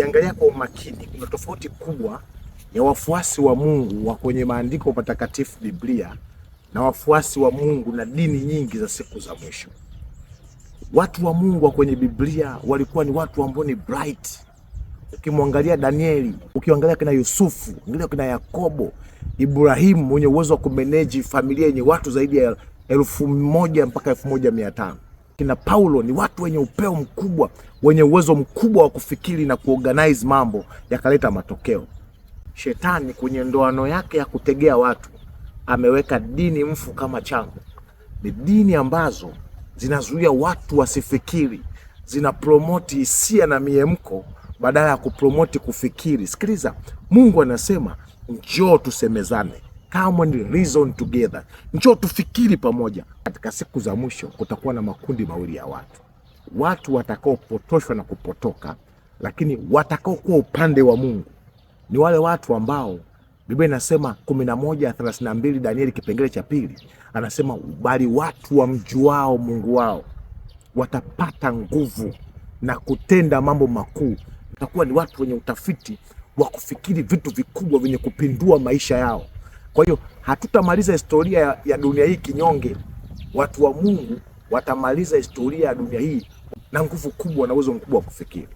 ukiangalia kwa umakini, kuna tofauti kubwa ya wafuasi wa Mungu wa kwenye maandiko matakatifu Biblia na wafuasi wa Mungu na dini nyingi za siku za mwisho. Watu wa Mungu wa kwenye Biblia walikuwa ni watu ambao ni bright. Ukimwangalia Danieli, ukiangalia kina Yusufu, ukiangalia kina Yakobo, Ibrahimu mwenye uwezo wa kumanage familia yenye watu zaidi ya 1000 mpaka 1500. Kina Paulo ni watu wenye upeo mkubwa, wenye uwezo mkubwa wa kufikiri na kuorganize mambo yakaleta matokeo. Shetani kwenye ndoano yake ya kutegea watu ameweka dini mfu kama chango. Ni dini ambazo zinazuia watu wasifikiri, zina promote hisia na miemko badala ya kupromoti kufikiri. Sikiliza, Mungu anasema njoo tusemezane, come and reason together, njoo tufikiri pamoja. Katika siku za mwisho kutakuwa na makundi mawili ya watu watakaopotoshwa na kupotoka, lakini watakao kuwa upande wa Mungu ni wale watu ambao Biblia inasema 11:32 Danieli kipengele cha 2 anasema bali watu wamjuao Mungu wao watapata nguvu na kutenda mambo makuu. Itakuwa ni watu wenye utafiti wa kufikiri vitu vikubwa vyenye kupindua maisha yao. Kwa hiyo hatutamaliza historia ya dunia hii kinyonge. Watu wa Mungu watamaliza historia ya dunia hii na nguvu kubwa na uwezo mkubwa wa kufikiri.